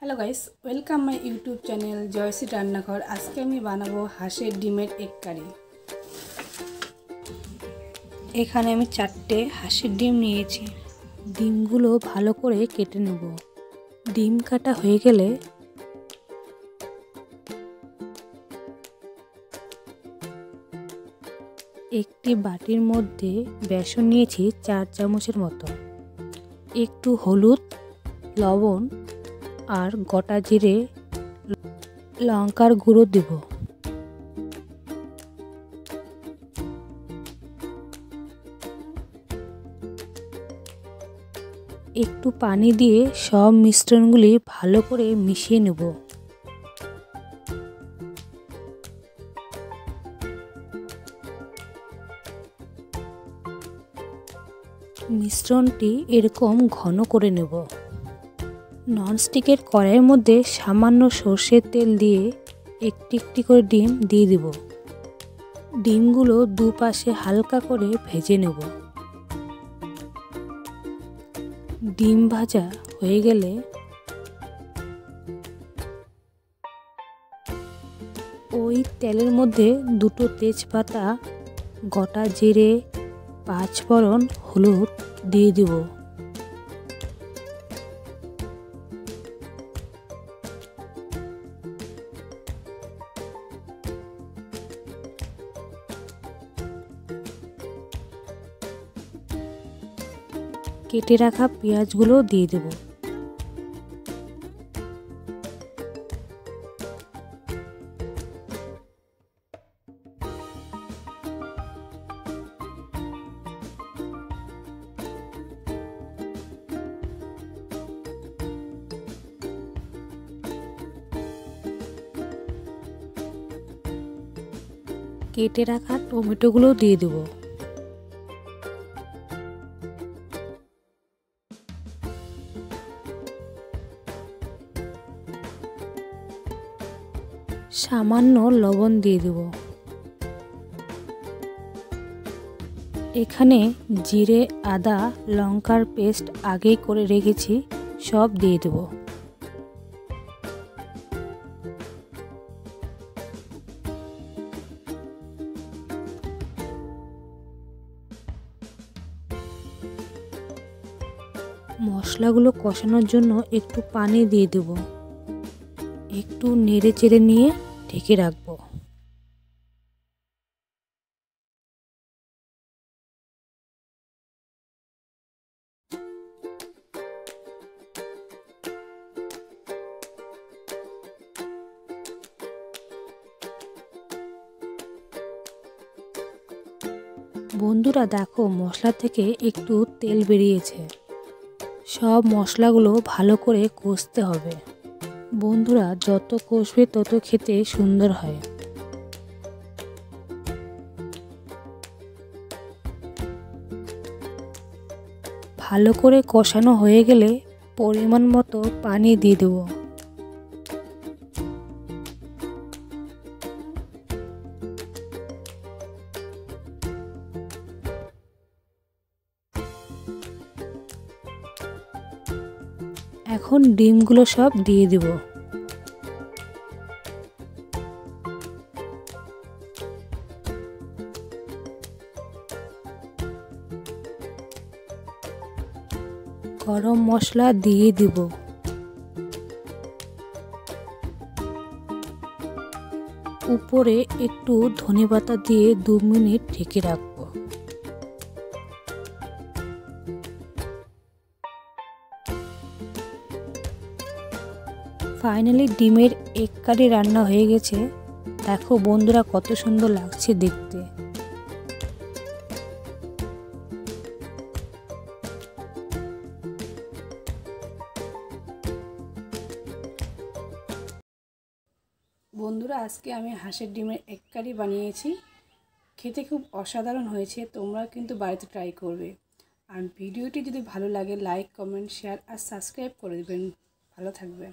Hello guys, welcome my YouTube channel Joyshree Rannaghar. আজকে আমি বানাবো হাঁসের ডিমের এগ কারি। এখানে আমি 4টে হাঁসের ডিম নিয়েছি। ডিমগুলো ভালো করে কেটে নেব। ডিম কাটা হয়ে গেলে একটি বাটির মধ্যে বেসন নিয়েছি 4 চামচের মতো, একটু হলুদ, লবণ আর গোটা জিরে, লঙ্কার গুঁড়ো দেব। একটু পানি দিয়ে সব মিশ্রণগুলি ভালো করে মিশিয়ে নেব। মিশ্রণটি এরকম ঘন করে নেব। ননস্টিকের কড়াইয়ের মধ্যে সামান্য সর্ষের তেল দিয়ে একটি একটি করে ডিম দিয়ে দেব। ডিমগুলো দুপাশে হালকা করে ভেজে নেব। ডিম ভাজা হয়ে গেলে ওই তেলের মধ্যে 2টো তেজপাতা, গোটা জিরে, 5 ফোড়ন, হলুদ দিয়ে দেব। কেটে রাখা পেঁয়াজগুলো দিয়ে দেব। কেটে রাখা টমেটোগুলো দিয়ে দেব। সামান্য লবণ দিয়ে দেব। এখানে জিরে, আদা, লঙ্কার পেস্ট আগেই করে রেখেছি, সব দিয়ে দেব। মশলাগুলো কষানোর জন্য একটু পানি দিয়ে দেব। একটু নেড়ে চেড়ে নিয়ে ঢেকে রাখবো। বন্ধুরা দেখো, মশলা থেকে একটু তেল বেরিয়েছে। সব মশলাগুলো ভালো করে কষতে হবে। বন্ধুরা, যত কষবে তত খেতে সুন্দর হয়। ভালো করে কষানো হয়ে গেলে পরিমাণ মতো পানি দিয়ে দেব। এখন ডিমগুলো সব দিয়ে দেব। গরম মশলা দিয়ে দেব। উপরে একটু ধনেপাতা দিয়ে 2 মিনিট ঢেকে রাখবো। ফাইনালি ডিমের এগ কারি রান্না হয়ে গেছে। দেখো বন্ধুরা, কত সুন্দর লাগছে দেখতে। বন্ধুরা, আজকে আমি হাঁসের ডিমের এগ কারি বানিয়েছি। খেতে খুব অসাধারণ হয়েছে। তোমরা কিন্তু বাড়িতে ট্রাই করবে। আর ভিডিওটি যদি ভালো লাগে লাইক, কমেন্ট, শেয়ার আর সাবস্ক্রাইব করে দেবেন। ভালো থাকবে।